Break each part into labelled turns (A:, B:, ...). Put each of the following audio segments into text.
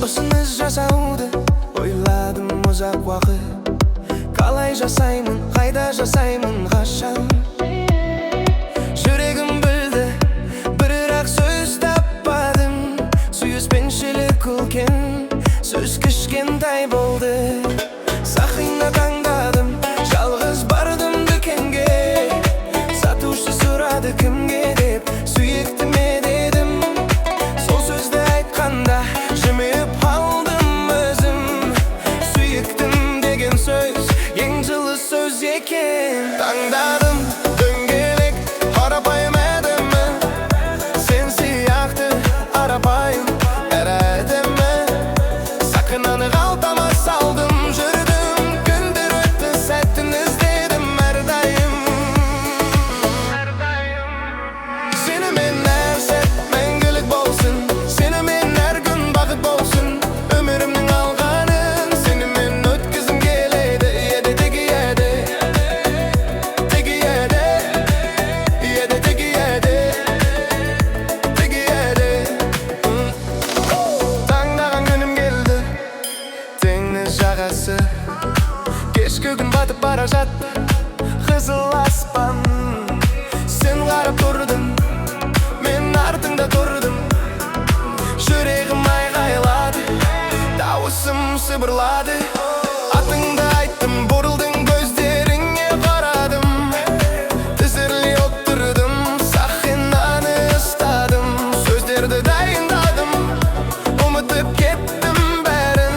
A: Osimiz жасауды ойладым ұзақ уақыт. Қалай жасаймын, қайда жасаймын, қашан? Жүрегім білді, бірақ сөз таппадым. Сүйіспеншілік үлкен, сөз кішкентай болды. Сақина таңдадым, жалғыз бардым дүкенге. Сатушы сұрады кімге деп, сүйіктіме дедім. Сол сөзді айтқанда жымиып қалдым өзім. Сүйіктім деген сөз ең жылы сөз екен. Таңдадым дөңгелек қарапайым әдемі, сен сияқты қарапайым әр әдемі. Сақинаны қалтама салдым, жүрдім, күндер өтті, сәтін іздедім әрдайым. Сенімен әр сәт мәңгілік болсын, сенімен әр күн бақыт болсын. Өмірімнің алғанын сенімен өткізім келеді. Еді теги еді, теги еді, еді теги еді, теги еді. Таңдаған күнім келді, теңіз жағасы. Кешкі күн батып бара жатты, қызыл аспан. Сен қарап тұрдың, мен артыңда тұрдым. Жүрегім айғайлады, дауысым сыбырлады. Атыңды айттым, бұрылдың көздеріңе қарадым. Тізерлей отырдым, сақинаны ұстадым. Сөздерді дайындадым, ұмытып кеттім бәрін.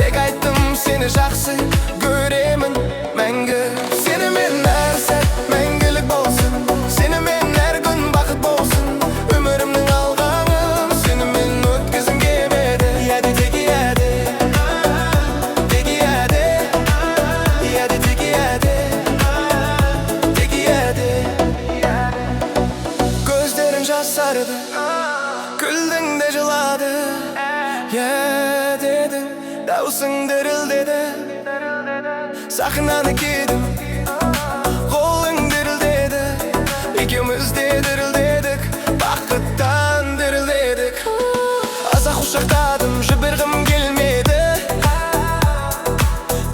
A: Тек айттым, сені жақсы көремін мәңгі. Сенімен әр сәт мәңгілік болсын, сенімен әр күн бақыт болсын. Өмірімнің алғанын сенімен өткізім келеді. Еді теги еді, теги еді, еді теги еді, теги еді. Көздерің жасарды, күлдің де жылады. Дедің, дауысың дірілдеді. Сақинаны кидім, қолың дірілдеді. Екеуміз де дірілдедік, бақыттан дірілдедік. Азақ құшақтадым, жібергім келмеді.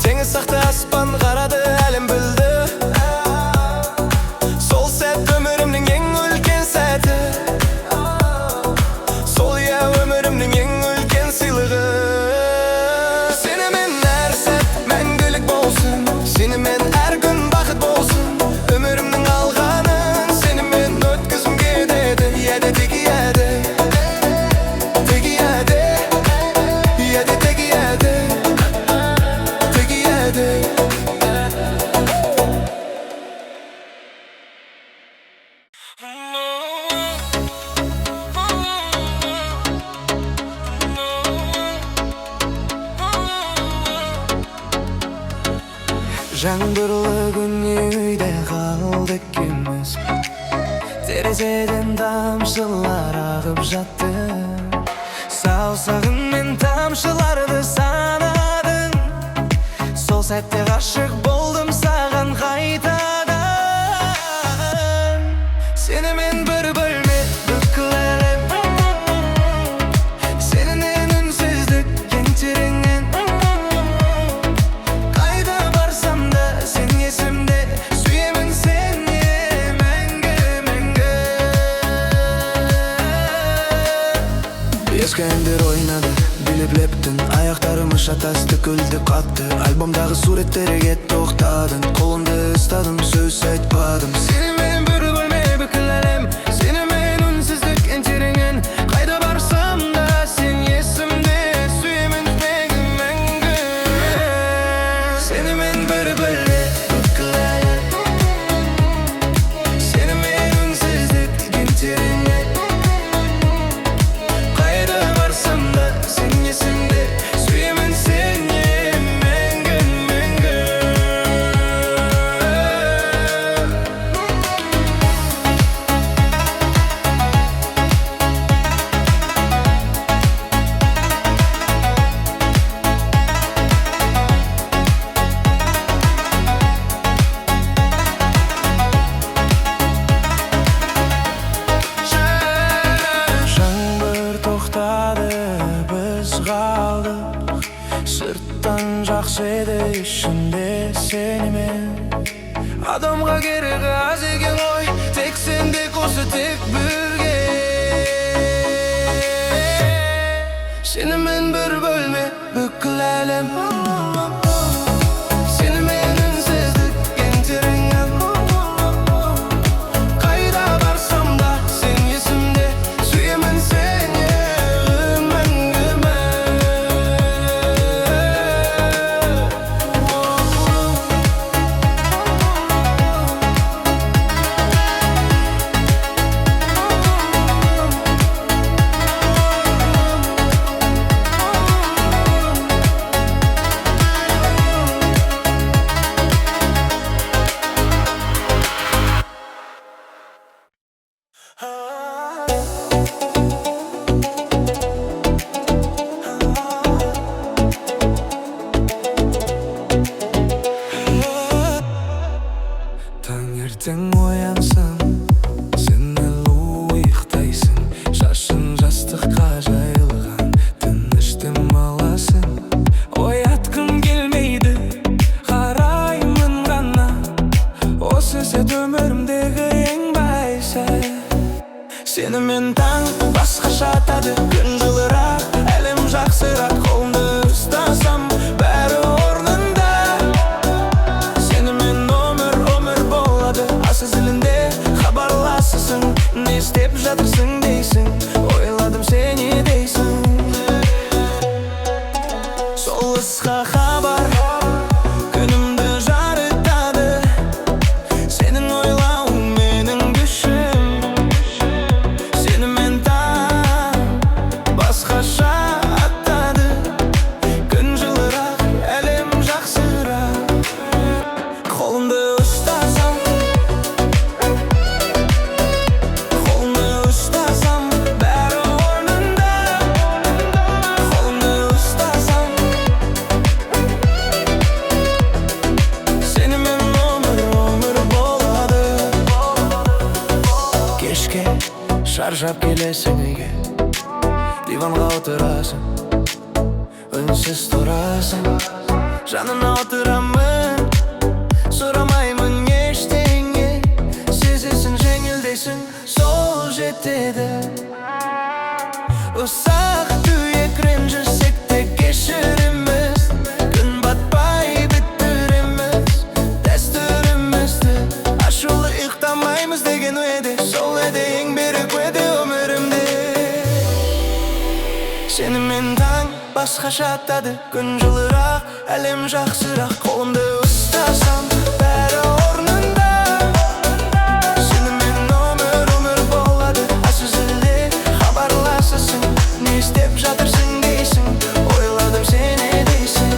A: Теңіз сақты аспан қарады, әлем білді. Сол сәт өмірімнің ең үлкен сәті. Сол өмірімнің ең үлкен сыйлығы. Сенімен әр сәт мәңгілік болсын, сенімен әр күн бақыт болсын. Өмірімнің алғанын сенімен өткізім келеді. Еді теги еді, теги еді, еді теги еді, теги еді. Жаңбырлы күнде үйде қалдық екеуміз. Терезеден тамшылар ағып жатты. Саусағыңмен тамшыларды санадың. Сол сәтте ғашық болдым саған қайтадан. Сенімен бір бөлме бүкіл әлем. Сенен үнсіздік ең тереңнен. Қайда барсам да сен есімде, сүйемін сені мәңгі, мәңгі. Ескі әндер ойнады, билеп лептің. Аяқтарымыз шатасты, күлді қатты. Альбомдағы суреттерге тоқтадың. Қолымды ұстадым, сөз айтпадым. Сенімен бір бөлме бүкіл әлем. Сенімен үнсіздік ең тереңнен. Қайда барсам да сен есімде, сүйемін мәңгі, мәңгі. Сенімен бір бөлме бүкіл әлем. Сенімен үнсіздік ең тереңнен. Қайда барсам да сен есімде, сүйемін сені мәңгі, мәңгі. ішінде сенімен. Адамға керегі аз екен ғой, тек сендек осы тек бірге. Сенімен бір бөлме бүкіл әлем. Сенімен үнсіздік ең терең ән. Қайда барсам да сен есімде, сүйемін сені мәңгі. Таңертең оянсаң, сен әлі ұйықтайсың. Шашың жастыққа жайылған, тыныш дем аласың. Оятқым келмейді, қараймын ғана. Осы сәт өмірімдегі ең бай сәт. Сенімен таң басқаша атады, күн жылырақ, әлем жақсырақ. Қолымды ұстасам, бәрі орнында. Сенімен өмір болады, асыз ілінде хабарласасың. Не істеп жатырсың дейсің, ойладым сені дейсің. Сол ысқа хабар күнімді жарытады. Сенің ойлауың менің күшім. Сенімен таң басқаша атады, күн жылырақ, әлем жақсырақ. Қолымды ұстасам, бәрі орнында. Қолымды ұстасам, сенімен өмір болады. Кешке шаршап келесің үйге, диванға отырасың, үнсіз тұрасың. Жанына отырамын, сұрамаймын ештеңе. Сезесің, жеңілдейсің, сол жетеді. Ұсақ түйек ренжісек те кешіреміз. Күн батпай бітіреміз дәстүрімізді. Ашулы ұйықтамаймыз деген уәде, сол еді ең берік уәде өмірімде. Сенімен таң басқаша атады, күн жылырақ, әлем жақсырақ. Қолымды ұстасам, бәрі орнында. Сенімен өмір болады, асыз ілде хабарласасың. Не істеп жатырсың дейсің, ойладым сені дейсің.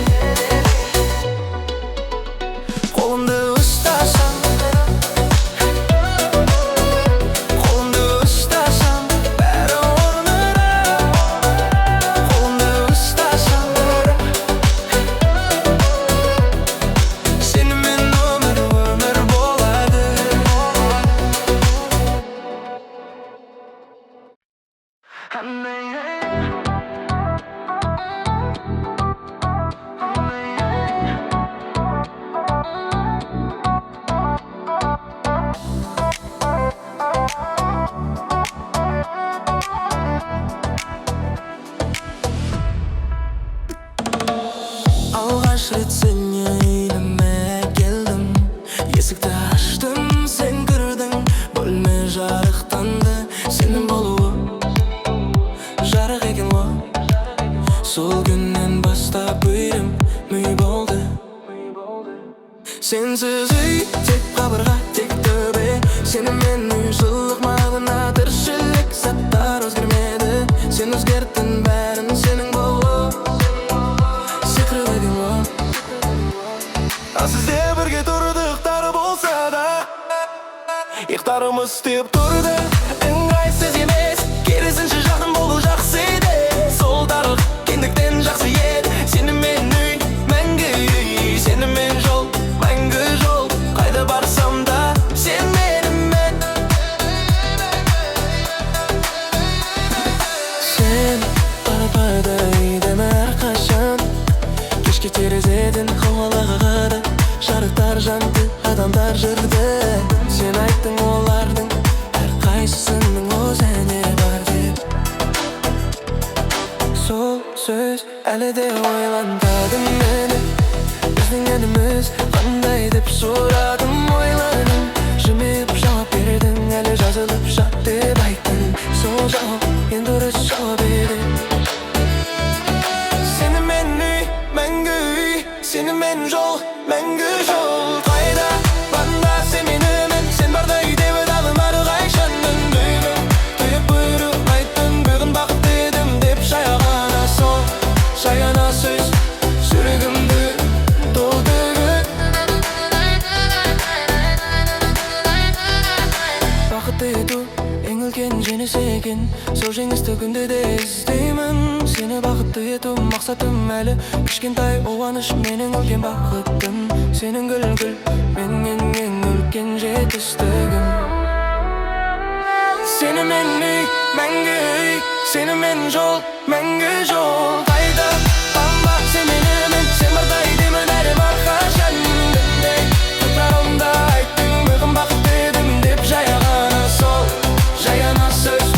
A: Қолымды ұстасам, бәрі орнында. Қолымды ұстасам, сенімен өмір болады. Алғаш рет сені үйіме келдім, есікті аштым, сен кірдің. Бөлме жарықтанды, сенің болуы жарық екен ғой. Сол күннен бастап үйім үй болды. Сенсіз үй тек қабырға, тек төбе. Сенімен үй жылық мағына, тіршілік заттар өзгермеді. Сен өзгерттің бәрін, сенің болу сиқырлы екен ғой. Сізде бірге тұрдық, тары болса да иқтарымыз істеп тұрды. Ыңғайсыз емес, керісінше жақын болу жақсы еді. Сол тарлық кеңдіктен жақсы еді. Сенімен үй мәңгі үй, сенімен жол мәңгі жол. Қайда барсам да сен менімен. Сен барпайды үйден әрқашан. Кешке терезеден хауалығы biz qanday deb so'radim, o'yladim. Jimib javob berding, hali yozilib jot deb aytding. Sol javob endi o'z javob edi. Seni men uy, мәңгі uy, seni men жол, мәңгі жол. Қайда банда sen менімен, sen барда үйде өдалым әрқайшанның дүймін. Түйіп бұйрық айттың, бүгін бақытты едім деп жаяғана сол, жаяна сөз жүрегімді толтырып. Бақытты ету ең үлкен жеңіс екен, сол жеңісті күнде де іздеймін. Сені бақытты ету мақсатым, әлі кішкентай қуаныш менің үлкен бақытым. Сенің гүл менің ең үлкен жетістігім. Сені мен uy, мәңгі uy, seni men жол, мәңгі жол. Қайда бamba sen менімен, sen барда үйдемін әлем әрқашаныңды. Тоқтарымда айттың, бүгін бақытты едім деп жаяғана сол, жаяна сөз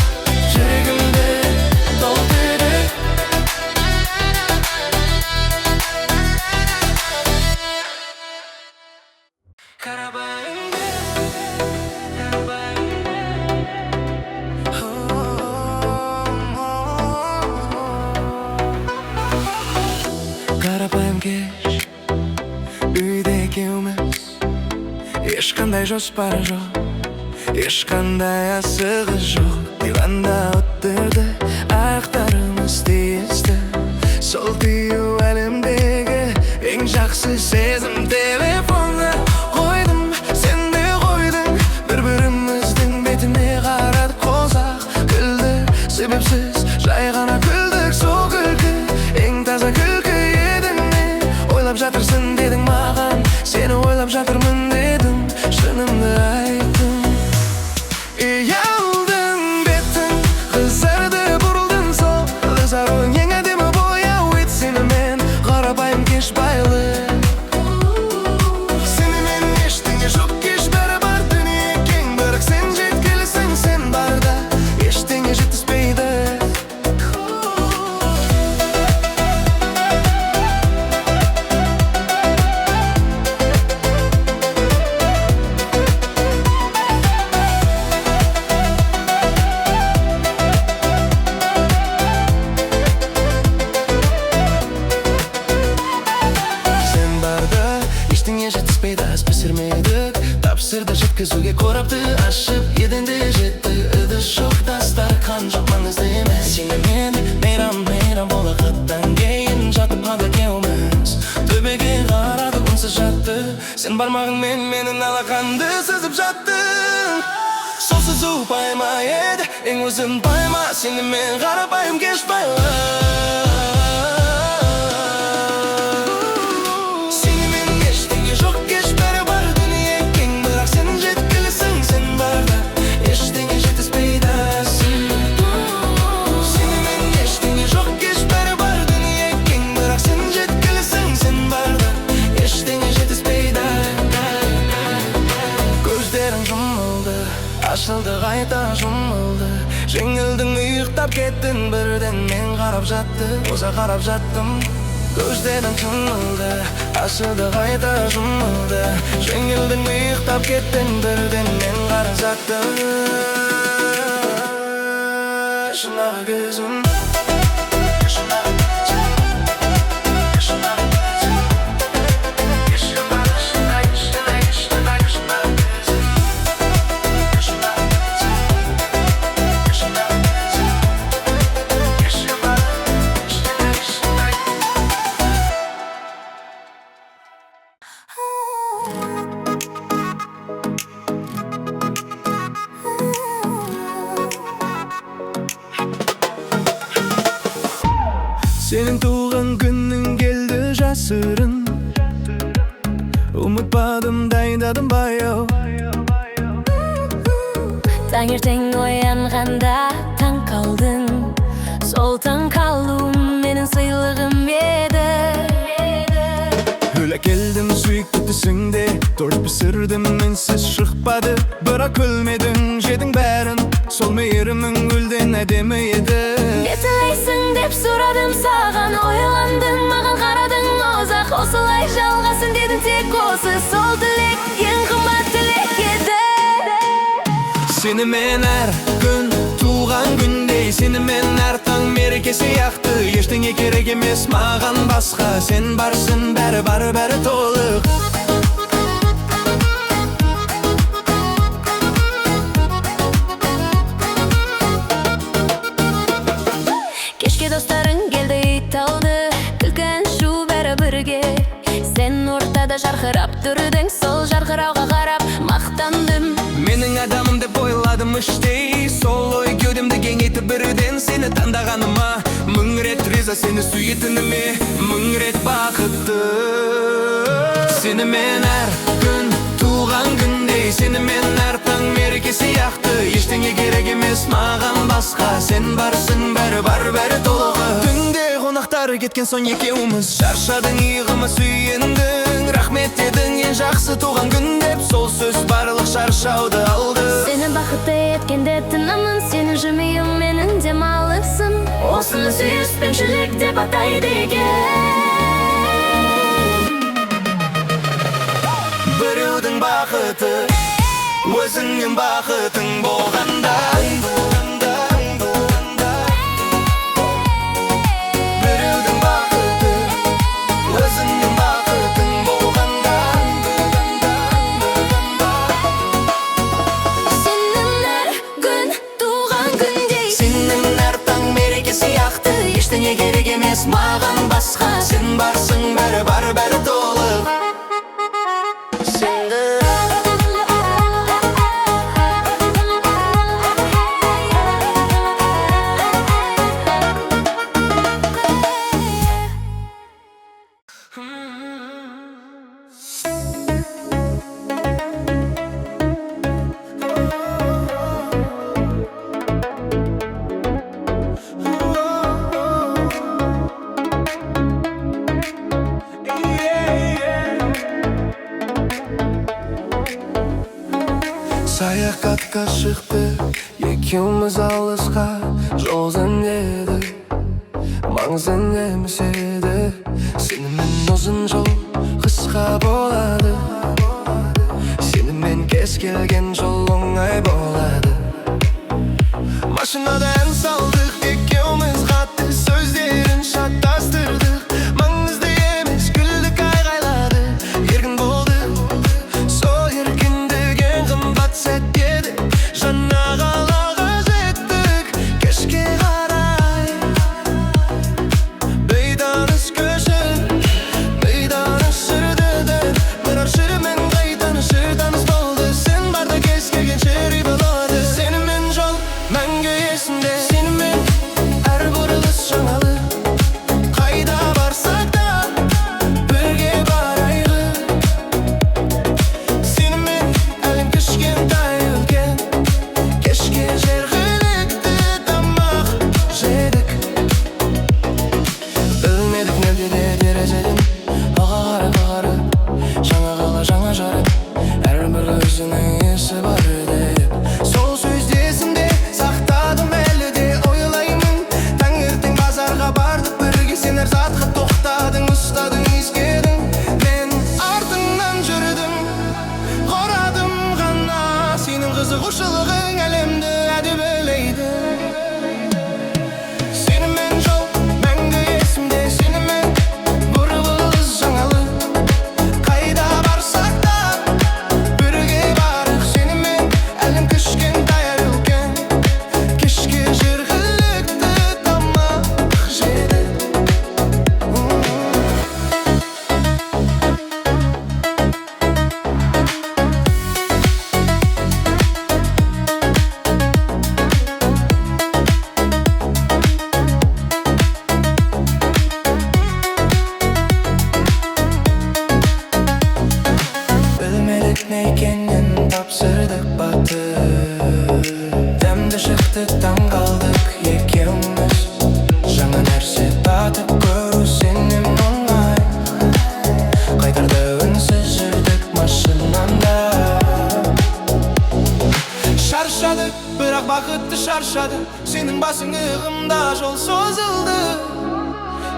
A: жүрегімді толтырып. Қарапайым кеш, үйде екеуміз, ешқандай жоспар жоқ, ешқандай асығы жоқ. Диванда отырды, аяқтарымыз тиісті, сол тию әлемдегі ең жақсы сезім. Телефонға қойдым, сен де қойдың, бір-біріміздің бетіне қарадық, қосақ күлдік, себепсіз жай ғана күлдік. Сол күлкі ең таза күлкі едің, не ойлап жатырсың дедің маған, сені ойлап жатырмын дедім, шынымды айттым. Ұялдың беттің, қызарды бұрылдың, сол қызаруың ең әдемі бояу ет. Сені мен қарапайым кеш байлы, сені мен ештеңе жоқ кеш, бәрі бар дүние кең, бірақ сен жеткілісің, сен барда ештеңе жетіспейді. Аз пісірмедік, тапсырды жеткізуге қорапты ашып, еденде жетті ыдыс жоқ, дастархан жоқ, маңызды емес. Сені мен мейрам болақыттан кейін жатып қалды екеуміз, төбеге қарадық үнсіз жатты, сен бармағыңмен менің алақанды сызып жаттың. Сол сызу пайма еді, ең өзін пайма, сені мен қарапайым кеш байла. Ашылды қайта жұмылды, жеңілдің, ұйықтап кеттің, бірден мен қарап жатты, оза қарап жаттым. Көздерің кымылды, ашылды қайта жұмылды, жеңілдің, ұйықтап кеттің, бірден мен қарап жаттым. Шынағы көзім, сенің туған күнің келді жасырын, ұмытпадым, дайындадым баяу.
B: Таңертең оянғанда таң қалдың, сол таң қалуым менің сыйлығым еді.
A: Өле келдім сүйікті түсіңде, торт пісірдім, менсіз шықпады, бірақ күлмедің, жедің бәрін, сол мейірімің гүлден әдемі еді.
B: Не тілейсің деп сұрадым саған, ойландың, маған қарадың, оза ақ осылай жалғасын дедің тек осы. Сол тілек ең қымбат тілек еді.
A: Сенімен әр күн туған күндей, сенімен әр таң мереке сияқты. Ештеңе керек емес маған басқа, сен барсың бәрі толық.
B: Кешке достарың келді, ит алды, күлкі шу бәрі бірге. Сен ортада жарқырап тұрдың, сол жарқырауға қарап мақтандым.
A: Менің адамым деп ойладым іштей, сол ой кеудемді кеңейтіп бірден сені таңдағаныма. Мың рет риза сені сүйетініме, мың рет бақытты. Сенімен әр күн туған күндей, сенімен әр таң мереке сияқты. Ештеңе керек емес маған басқа, сен барсың бәрі толығы. Түнде қонақтары кеткен соң екеуміз шаршадың, иығыма сүйендің. Рахмет дедің ең жақсы туған күн деп, сол сөз барлық шаршауды алды.
B: Сені бақытты еткенде тынамын, сенің жымиым менің демалысым. Осыны сүйіспеншілік деп атайды екен.
A: Біреудің бақыты өзіңнің бақытың болғанда, біреудің бақыты өзіңнің бақытың болғанда.
B: Сенің әр күн туған күндей,
A: Сенің әр таң мереке сияқты. Ештеңе керек емес маған басқа, сен барсың бәрі толық. Саяхатқа шықтық, екеуміз алысқа. Жол іздеді, маңызды емес еді. Сенімен ұзын жол қысқа болады, сенімен кез келген жол оңай болады. Машинада ән салдық, екеуміз қатты сөздерін шаттастырдық. Маңызды емес күлдік, айғайлады, еркін болды. Сол еркіндік ең қымбат сәт еді. Жаңа қалаға жеттік кешке қарай. Бейтаныс көшір, бейтаныс жүрдеді. Бірақ жүрмен қайтанышыр таныс болды. Сен барда кез келген жер үй болады. Сенімен жол мәңгі есімде, сенімен әр бұрылыс жаңалы. Қайда барсақ та бірге барайғы. Сенімен әлем кішкентай үлкен, кешке жергілікті тамақ жедік. Білмедік нөлдеде терезеден алға қарап, жаңа қала жаңа жарық, әрбір өзінің есі бар деп. Сол сөзді есімде сақтадым әлі де ойлаймын. Таңертең базарға бардық бірге, сен әр затқа тоқтадың, ұстадың, ескедің. Мен артыңнан жүрдім, қорадым ғана. Сенің қызығушылығың әлемді әдебілейді. Сенімен жол мәңгі есімде, сенімен бұрылыс жаңалы. Қайда барсақ та бірге барық. Сенімен әлем кішкентай әрі үлкен, кешке жергілікті тамақ жедік. Білмедік не екенін тапсырдық батыр. Дәмді шықты таңғалдық екеуміз. Жаңа нәрсе татып көру сенен оңай. Қайтарда үнсіз жүрдік машинанда. Шаршадық, бірақ бақытты шаршады. Сенің басың иығымда жол созылды.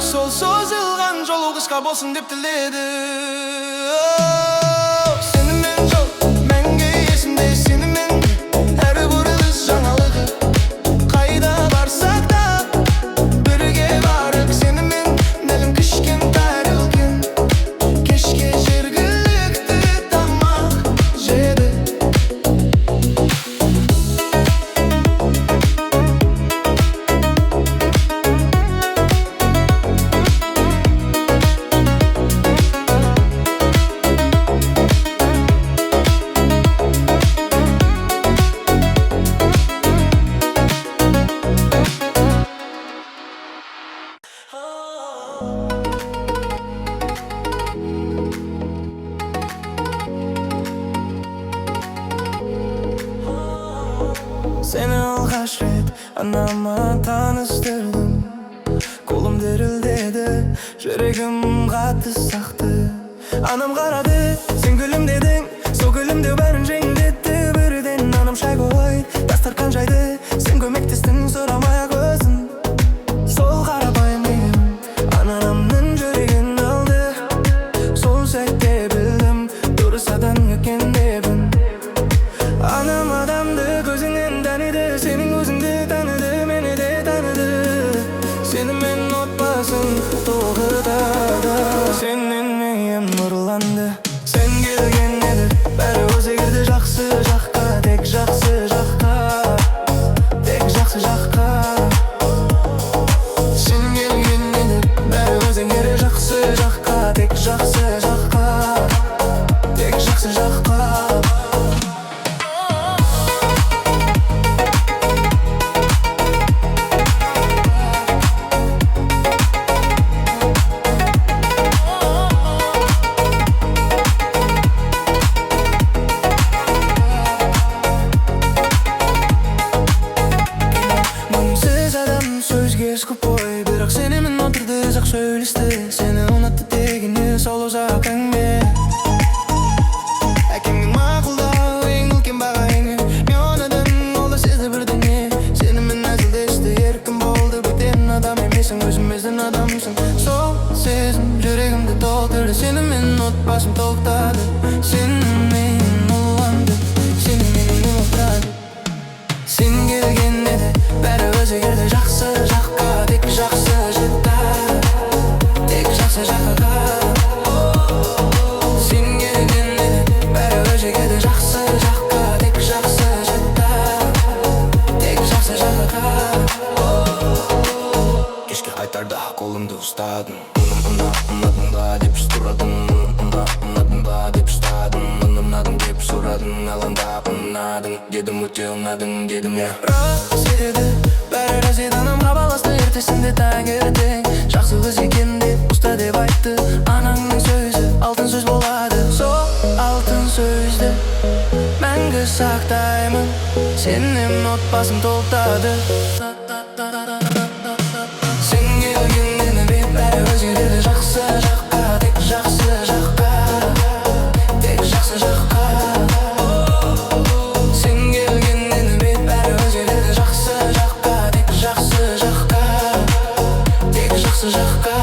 A: сол созылған жол қысқа болсын деп тіледі. Сенімен жол мәңгі есімде, сенімен әр бұрылыс жаңалығы. Қайда барсақ та бірге барып, сенімен дәлім кішкентай үлкен. Кешке жергілікті тамақ жеді. Seni alғаш рет анама таныстырдым. Қолым дірілдеді, жүрегім қатты сақты. Анам қарады, сен күлімдедің, сол күлімдеу бәрін жеңілдетті. Бірден анам шай қойды, дастархан жайды, сен көмектестің сұрамай-ақ өзін. Сол қарапайым менің анамның жүрегін алды. Сол сәтте білдім, дұрыс адам екен депін. Анам адамды көзіңнен таниды, сенің өзіңді таныды, мені де таныды. Сенімен отбасын толғытады, сенен миым нұрланды. Сен келген еді, бәрі өзгерді жақсы жаққа, тек жақсы жаққа, тек жақсы жаққа. Сен келген еді, бәрі өзгерді жақсы жаққа, тек жақсы жаққа, тек жақсы жаққа. Бірақ сенімен отырды, ұзақ сөйлесті. Сені ұнатты дегені сол ұзақ әңгіме. Әкемнің мақұлдауы, ең үлкен баға еңі. Мен ойнадым, ол да сезді бірдеңе. Сенімен әзілдесті, еркін болды. Бөтен адам емесің, өзіміздің адамсың. Сол сезім жүрегімді толтырды, сенімен отбасым толықтады. Сенімен ұланды, сенімен ұмытады. Сен келген еді, бәрі өзгерді жақсы жаққа, тек жақсы жаққа, тек жақсы жаққа. Сен келген еді, бәрі өзгерді жақсы жаққа, тек жақсы жаққа, тек жақсы жаққа. Кешке қайтарда қолымды ұстадың. Ұнадың ба деп сұрадың, ұнадың ба деп ұстадың. Ұнадың деп сұрадың, алаңдап ұнадың дедім, өте ұнадың дедім. Рас еді, бәрі рас еді. Анам хабарласты ертесінде таңертең. Жақсы қыз екен деп ұста деп айтты. Анаңның сөзі алтын сөз болады. Сол алтын сөзді мәңгі сақтаймын, сенің отбасың толықтады. Сен келген еді, бәрі өзгерді жақсы жаққа, тек жақсы жаққа, тек жақсы жаққа. Сен келген еді, бәрі өзгерді жақсы жаққа, тек жақсы жаққа, тек жақсы жаққа.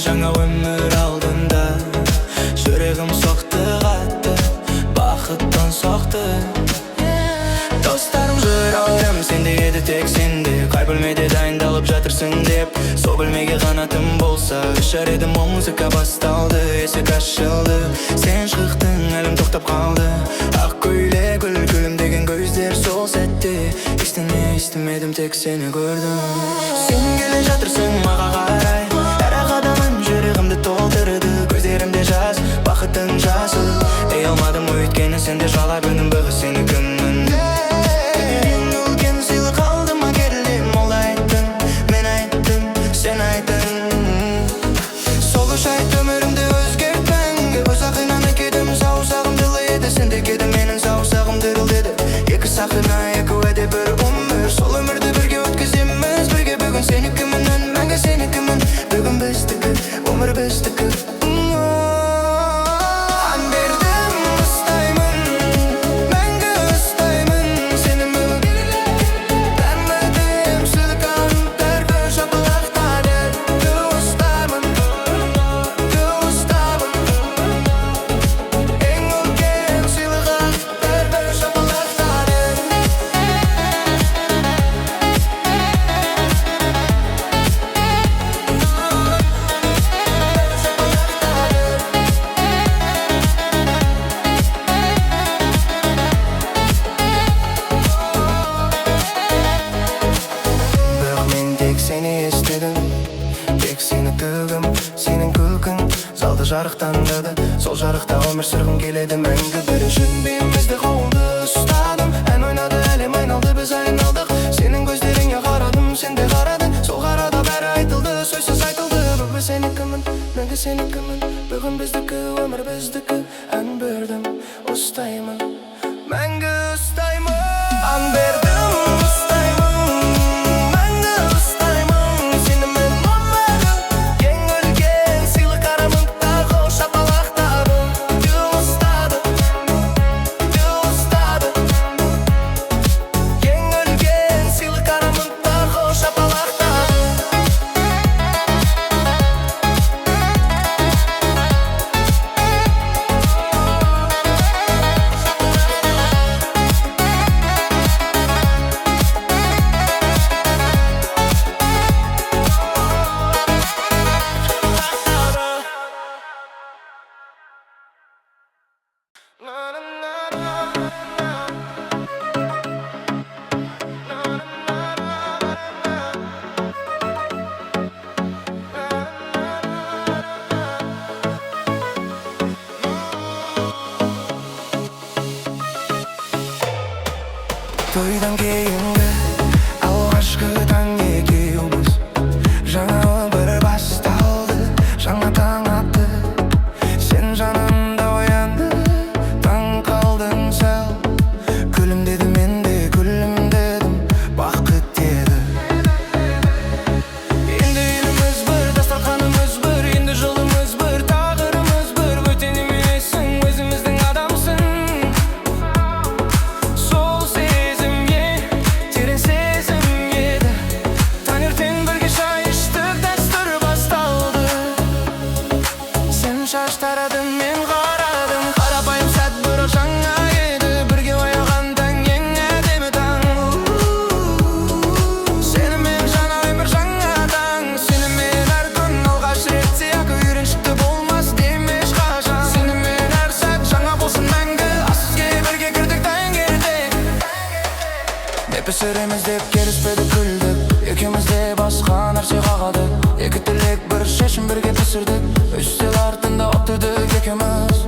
A: жаңа өмір алдында. Жүрегім соқты қатты, бақыттан соқты. Достарым жүрегім сенде еді, тек сенде. Қай бөлмеде дайындалып болып жатырсың деп. Сол бөлмеге қанатым болса ұшар едім, ол музыка басталды, есік ашылды. Сен шықтың, әлім тоқтап қалды. Ақ көйлек, күлімдеген көздер сол сәтте. Ештеңе естімедім, тек сені көрдім. Сен келе жатырсың маға қарай, әр қадамын жүрегімді толтырды. Көздерімде жаз, бақыттың жасы. Дей алмадым өйткені сенде жалап үнім бұғы сені кіммін. Ең үлкен сыйлық алдыма келдім, ол айттың, мен айттым, сен айттың. Сол үш айт өмірімді өзгерттің. Өз ақынан екедім, саусағым дылы еді. Сен де кедің, менің саусағым дірілдеді. Екі сақина, екі уәде, бір өмір. Сол өмірді бірге өткіземіз, бірге бүгін сенікімін, мәңгі сенікімін. Бүгін біздікі, өмір біздікі. Сенің күлкің залды жарықтандырды. Сол жарықта өмір сүргім келеді мәңгі. Бірінші үнбейімізді қолды ұстадым. Ән ойнады, әлем айналды, біз айналдық. Сенің көздеріңе қарадым, сен де қарадың. Сол қарада бәрі айтылды, сөзсіз айтылды. Бүгін сенікімін, мәңгі сенікімін. Бүгін біздікі, өмір біздікі. Ән бердім, ұстаймын, мәңгі ұстаймын. Ән бердім, тойдан кейінгі алғашқы таң екеуміз. Жаңа өмір басталды, жаңа таң атты. Сен жанымда оянды, таң қалдың сәл. Күлімдедім, мен де күлімдедім, бақыт еді. Енді еліміз бір, дастарханымыз бір. Енді жолымыз бір, тағдырымыз бір. Бөтен емессің, өзіміздің адамсың. Шаш тарадым, мен қарадым. Қарапайым сәт бір жаңа еді. Бірге ояған таң, ең әдемі таң. Сенімен жаңа өмір, жаңа таң. Сенімен әр күн алғаш рет сияқты. Үйреншікті болмас демеш қашан. Сенімен әр сәт жаңа болсын мәңгі. Аске бірге кірдік таңертең. Не пісіреміз деп келіспедік, күлдік. Екеумізде басқа нәрсе қағады. Екі тілек бір шешім бірге пісірдік. Үстел артында отырдық екеуміз.